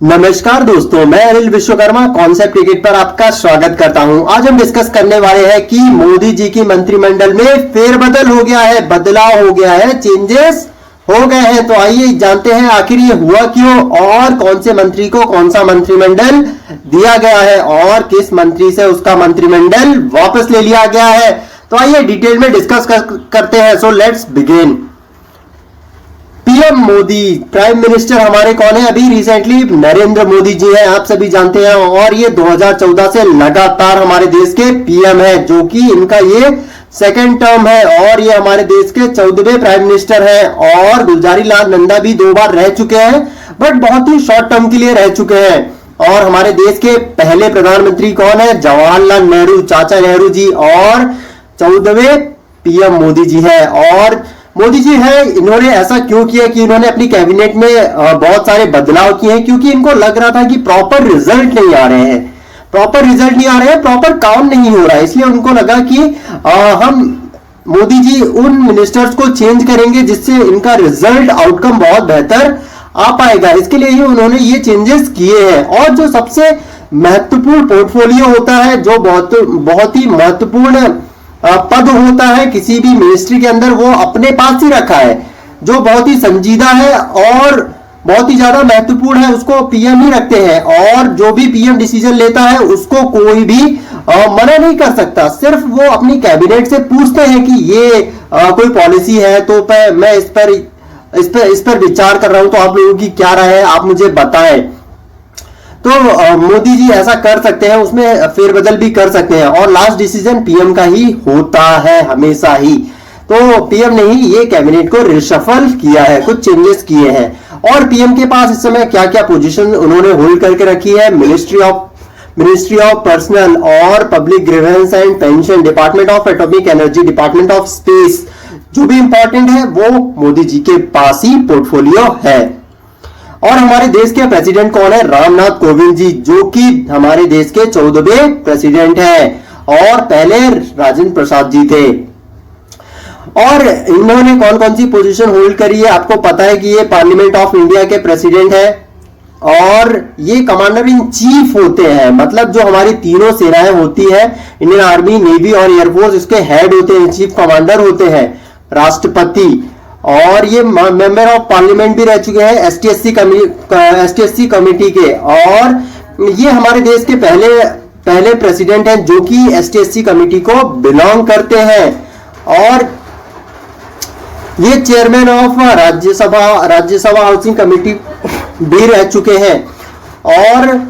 नमस्कार दोस्तों, मैं अनिल विश्वकर्मा कॉन्सेप्ट क्रिकेट पर आपका स्वागत करता हूं। आज हम डिस्कस करने वाले हैं कि मोदी जी की मंत्रिमंडल में फेरबदल हो गया है, बदलाव हो गया है, चेंजेस हो गए हैं। तो आइए जानते हैं आखिर ये हुआ क्यों और कौन से मंत्री को कौन सा मंत्रिमंडल दिया गया है और किस मंत्री से उसका मंत्रिमंडल वापस ले लिया गया है। तो आइए डिटेल में डिस्कस करते हैं। So let's begin. PM Modi, prime minister हमारे कौन है अभी रिसेंटली? नरेंद्र मोदी जी हैं, आप सभी जानते हैं। और ये 2014 से लगातार हमारे देश के पीएम है, जो कि इनका ये सेकंड टर्म है और ये हमारे देश के 14वें प्राइम मिनिस्टर हैं। और गुलजारी लाल नंदा भी 2 बार रह चुके हैं, बट बहुत ही शॉर्ट टर्म के लिए रह चुके हैं। और हमारे देश के पहले प्रधानमंत्री कौन है? जवाहरलाल नेहरू, चाचा नेहरू जी। और 14वें पीएम मोदी जी है। और मोदी जी है, इन्होंने ऐसा क्यों किया कि इन्होंने अपनी कैबिनेट में बहुत सारे बदलाव किए हैं, क्योंकि इनको लग रहा था कि प्रॉपर रिजल्ट नहीं आ रहे हैं, प्रॉपर काम नहीं हो रहा है। इसलिए उनको लगा कि हम मोदी जी उन मिनिस्टर्स को चेंज करेंगे जिससे इनका रिजल्ट आउटकम बहुत बेहतर आ पाएगा। इसके लिए ही उन्होंने ये चेंजेस किए हैं। और जो सबसे महत्वपूर्ण पोर्टफोलियो होता है, जो बहुत ही महत्वपूर्ण पद होता है किसी भी मिनिस्ट्री के अंदर, वो अपने पास ही रखा है। जो बहुत ही संजीदा है और बहुत ही ज्यादा महत्वपूर्ण है, उसको पीएम ही रखते हैं। और जो भी पीएम डिसीजन लेता है उसको कोई भी मना नहीं कर सकता। सिर्फ वो अपनी कैबिनेट से पूछते हैं कि ये कोई पॉलिसी है तो मैं इस पर विचार कर रहा हूं, तो आप लोगों की क्या राय है, आप मुझे बताएं। तो मोदी जी ऐसा कर सकते हैं, उसमें फेरबदल भी कर सकते हैं। और लास्ट डिसीजन पीएम का ही होता है हमेशा ही। तो पीएम ने ही ये कैबिनेट को रिशफल किया है, कुछ चेंजेस किए हैं। और पीएम के पास इस समय क्या क्या पोजीशन उन्होंने होल्ड करके रखी है? मिनिस्ट्री ऑफ पर्सनल और public grievance and pension, department of atomic energy, department of space, जो भी इंपॉर्टेंट है वो मोदी जी के पास ही पोर्टफोलियो है। और हमारे देश के प्रेसिडेंट कौन है? रामनाथ कोविंद जी, जो कि हमारे देश के 14वें प्रेसिडेंट हैं और पहले राजेंद्र प्रसाद जी थे। और इन्होंने कौन कौन सी पोजीशन होल्ड करी है? आपको पता है कि ये पार्लियामेंट ऑफ इंडिया के प्रेसिडेंट है और ये कमांडर इन चीफ होते हैं। मतलब जो हमारी तीनों सेनाएं होती है, इंडियन आर्मी, नेवी और एयरफोर्स, इसके हेड होते हैं, चीफ कमांडर होते हैं राष्ट्रपति। और ये मेंबर ऑफ पार्लियामेंट भी रह चुके हैं एसटीएससी कमेटी के। और ये हमारे देश के पहले प्रेसिडेंट हैं जो कि एसटीएससी कमेटी को बिलोंग करते हैं। और ये chairman of Rajya Sabha housing committee भी रह चुके हैं। और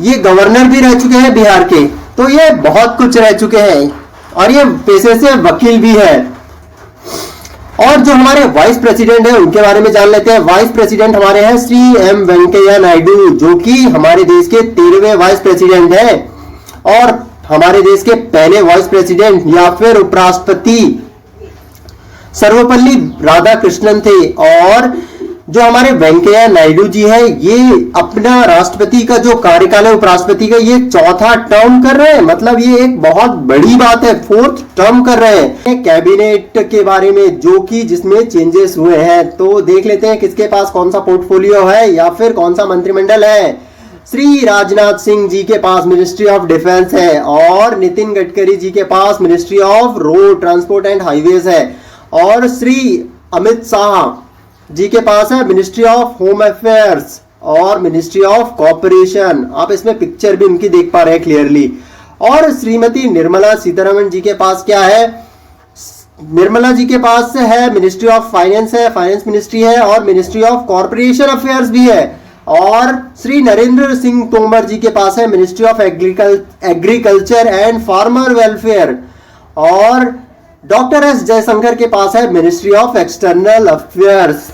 ये गवर्नर भी रह चुके हैं बिहार के। तो ये बहुत कुछ रह चुके हैं और ये पेशे से वकील भी है। और जो हमारे वाइस प्रेसिडेंट है उनके बारे में जान लेते हैं। वाइस प्रेसिडेंट हमारे हैं श्री एम वेंकैया नायडू, जो कि हमारे देश के 13वें वाइस प्रेसिडेंट हैं। और हमारे देश के पहले वाइस प्रेसिडेंट या फिर उपराष्ट्रपति सर्वपल्ली राधाकृष्णन थे। और जो हमारे वेंकैया नायडू जी है, ये अपना राष्ट्रपति का जो कार्यकाल है उपराष्ट्रपति का, ये 4था टर्म कर रहे हैं। मतलब ये एक बहुत बड़ी बात है, 4th टर्म कर रहे हैं। कैबिनेट के बारे में जो कि जिसमें चेंजेस हुए हैं, तो देख लेते हैं किसके पास कौन सा पोर्टफोलियो है या फिर कौन सा मंत्रिमंडल है। श्री राजनाथ सिंह जी के पास मिनिस्ट्री ऑफ डिफेंस है और नितिन गडकरी जी के पास ministry of road transport and highways है। और श्री अमित शाह जी के पास है मिनिस्ट्री ऑफ होम अफेयर्स और मिनिस्ट्री ऑफ कॉर्पोरेशन। आप इसमें पिक्चर भी उनकी देख पा रहे हैं क्लियरली। और श्रीमती निर्मला सीतारमण जी के पास क्या है? निर्मला जी के पास है मिनिस्ट्री ऑफ फाइनेंस है, फाइनेंस मिनिस्ट्री है और मिनिस्ट्री ऑफ कॉर्पोरेशन अफेयर्स भी है। और श्री नरेंद्र सिंह तोमर जी के पास है ministry of agriculture and farmer welfare. और डॉक्टर एस जयशंकर के पास है मिनिस्ट्री ऑफ एक्सटर्नल अफेयर्स।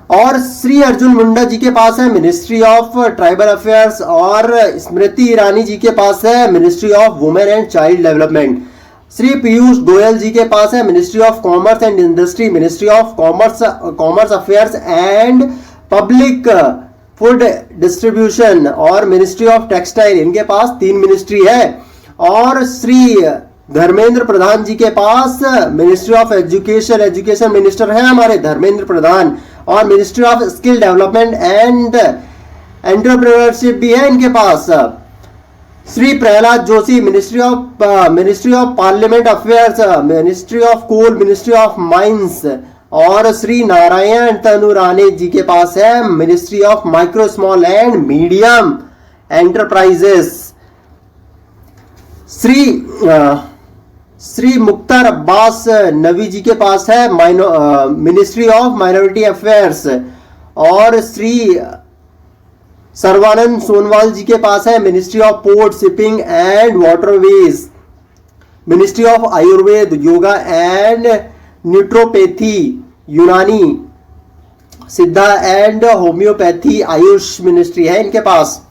और श्री अर्जुन मुंडा जी के पास है मिनिस्ट्री ऑफ ट्राइबल अफेयर्स। और स्मृति ईरानी जी के पास है ministry of women and child development. Shri Piyush Goyal ji के पास है ministry of commerce and industry, ministry of commerce affairs and public food distribution और मिनिस्ट्री ऑफ टेक्सटाइल। इनके पास 3 मिनिस्ट्री है। और श्री धर्मेंद्र प्रधान जी के पास मिनिस्ट्री ऑफ एजुकेशन मिनिस्टर है हमारे धर्मेंद्र प्रधान। और ministry of skill development and entrepreneurship भी है इनके पास। Shri Pralhad Joshi ministry of parliament affairs, ministry of coal, ministry of mines. और श्री नारायण तनुरानी जी के पास है ministry of micro small and medium enterprises. Shri Mukhtar Abbas Naqvi ji के पास है मिनिस्ट्री ऑफ माइनॉरिटी अफेयर्स। और श्री सर्वानंद सोनवाल जी के पास है ministry of port, shipping and waterways. Ministry of Ayurveda, yoga and naturopathy, Unani, Siddha and homeopathy, Ayush ministry है इनके पास।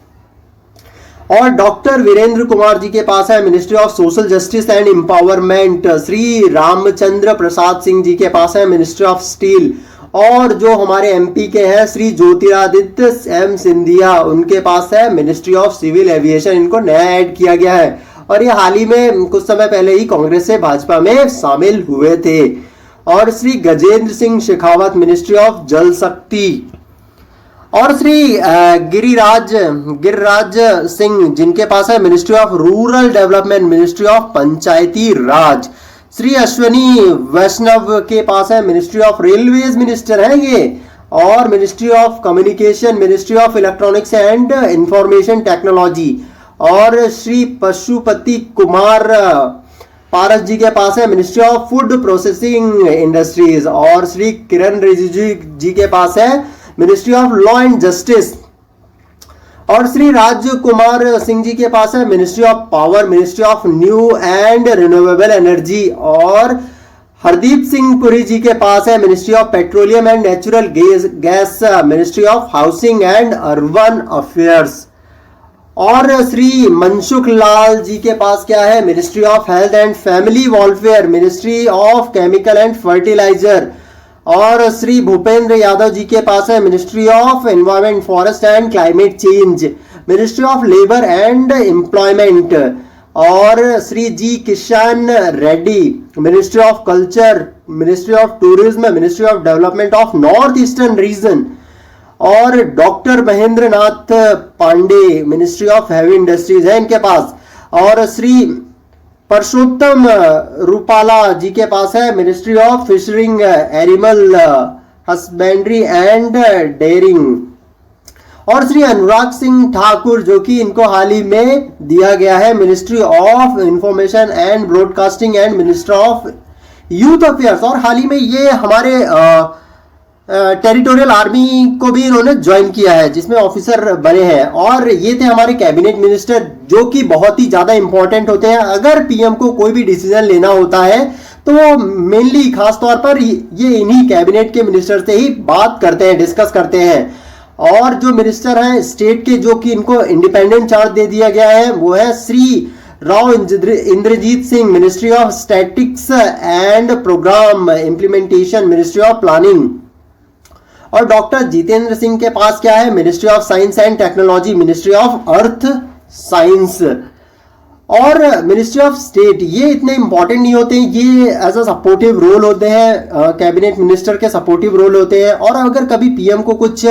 और डॉक्टर वीरेंद्र कुमार जी के पास है ministry of social justice and empowerment. Shri Ramchandra Prasad Singh ji के पास है मिनिस्ट्री ऑफ स्टील। और जो हमारे एमपी के हैं श्री ज्योतिरादित्य एम सिंधिया, उनके पास है मिनिस्ट्री ऑफ सिविल एविएशन। इनको नया ऐड किया गया है और ये हाल ही में कुछ समय पहले ही कांग्रेस से भाजपा में शामिल हुए थे। और श्री गजेंद्र सिंह शेखावत मिनिस्ट्री ऑफ जल शक्ति। और श्री गिरिराज सिंह जिनके पास है ministry of rural development, ministry of Panchayati Raj. Shri Ashwini Vaishnaw के पास है मिनिस्ट्री ऑफ रेलवेज मिनिस्टर है ये। और ministry of communication, ministry of electronics and information technology. और श्री पशुपति कुमार पारस जी के पास है ministry of food processing industries. और श्री किरण रिजिजू जी के पास है ministry of law and justice. और श्री राजकुमार सिंह जी के पास है ministry of power, ministry of new and renewable energy. और हरदीप सिंह पुरी जी के पास है ministry of petroleum and natural gas, ministry of housing and urban affairs. और श्री मनसुख लाल जी के पास क्या है ministry of health and family welfare, ministry of chemical and fertiliser. और श्री भूपेंद्र यादव जी के पास है ministry of environment, forest and climate change, ministry of labour and employment. और Shri G Kishan Reddy ministry of culture, ministry of tourism, ministry of development of north eastern region. और doctor Mahendra Nath Pandey ministry of heavy industries है इनके पास। और श्री परसोत्तम रूपाला जी के पास है ministry of fishering, animal husbandry and dairying. और श्री अनुराग सिंह ठाकुर जो कि इनको हाल ही में दिया गया है ministry of information and broadcasting and minister of youth affairs. और हाल ही में ये हमारे टेरिटोरियल आर्मी को भी इन्होंने ज्वाइन किया है जिसमें ऑफिसर बने हैं। और ये थे हमारे कैबिनेट मिनिस्टर जो कि बहुत ही ज्यादा इंपॉर्टेंट होते हैं। अगर पीएम को कोई भी डिसीजन लेना होता है तो वो मेनली खास तौर पर ये इन्हीं कैबिनेट के मिनिस्टर से ही बात करते हैं, डिस्कस करते हैं। और जो मिनिस्टर हैं स्टेट के जो कि इनको इंडिपेंडेंट चार्ज दे दिया गया है वो है Shri Rao Inderjit Singh, ministry of statics and programme implementation, ministry of planning. और डॉक्टर जितेंद्र सिंह के पास क्या है ministry of science and technology, ministry of earth science. और मिनिस्ट्री ऑफ स्टेट ये इतने इंपॉर्टेंट नहीं होते हैं, ये एज अ सपोर्टिव रोल होते हैं, कैबिनेट मिनिस्टर के सपोर्टिव रोल होते हैं। और अगर कभी पीएम को कुछ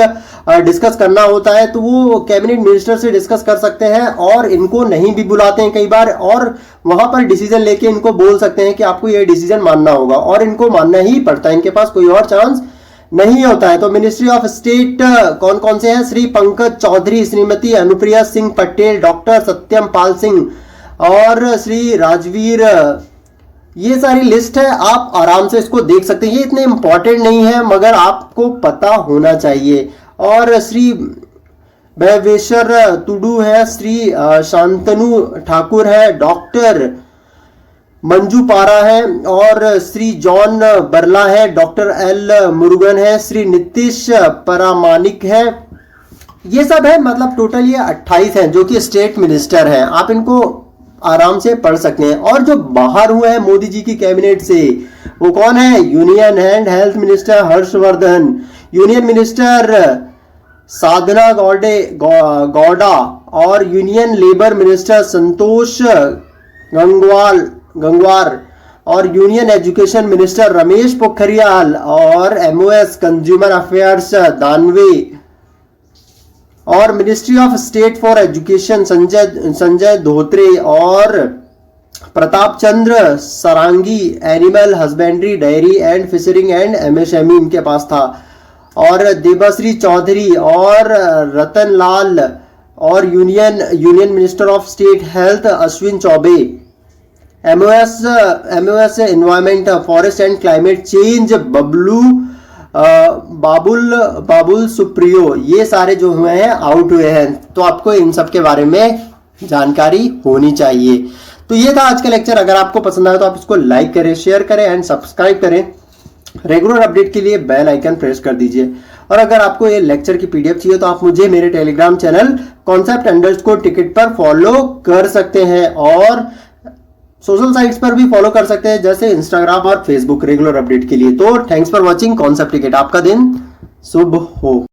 डिस्कस करना होता है तो वो कैबिनेट मिनिस्टर से डिस्कस कर सकते हैं और इनको नहीं भी बुलाते हैं कई बार, और वहां पर डिसीजन लेके इनको बोल सकते हैं कि आपको ये डिसीजन मानना होगा, और इनको मानना ही पड़ता है, इनके पास कोई और चांस नहीं होता है। तो मिनिस्ट्री ऑफ स्टेट कौन कौन से हैं? श्री पंकज चौधरी, श्रीमती अनुप्रिया सिंह पटेल, डॉक्टर सत्यम पाल सिंह और श्री राजवीर। ये सारी लिस्ट है, आप आराम से इसको देख सकते हैं। ये इतने इंपॉर्टेंट नहीं है मगर आपको पता होना चाहिए। और श्री भैवेश्वर तुडू है, श्री शांतनु ठाकुर है, डॉक्टर मंजू पारा है, और श्री जॉन बरला है, डॉक्टर एल मुरुगन है, श्री नीतीश परामानिक है। ये सब है, मतलब टोटल ये 28 हैं जो कि स्टेट मिनिस्टर हैं। आप इनको आराम से पढ़ सकते हैं। और जो बाहर हुए हैं मोदी जी की कैबिनेट से वो कौन है? Union and health minister Harshvardhan, union minister Sadhana Gowda और union labour minister Santosh Gangwar और union education minister Ramesh Pokhriyal और एमओएस कंज्यूमर अफेयर्स दानवे। और ministry of state for education Sanjay Dhotre और Pratap Chandra Sarangi animal husbandry dairy and fishering and MSME इनके पास था। और देबाश्री चौधरी और रतन लाल और union minister of state health Ashwin Choubey, MOS environment forest and climate change Babul Supriyo, ये सारे जो हुए हैं आउट हुए हैं। तो आपको इन सब के बारे में जानकारी होनी चाहिए। तो ये था आज का लेक्चर। अगर आपको पसंद आया तो आप इसको लाइक करें, शेयर करें एंड सब्सक्राइब करें। रेगुलर अपडेट के लिए बेल आइकन प्रेस कर दीजिए। और अगर आपको ये लेक्चर की पीडीएफ चाहिए तो आप मुझे मेरे टेलीग्राम चैनल concept_ticket पर फॉलो कर सकते हैं और सोशल साइट्स पर भी फॉलो कर सकते हैं जैसे इंस्टाग्राम और फेसबुक रेगुलर अपडेट के लिए। तो thanks for watching concept ticket. आपका दिन शुभ हो।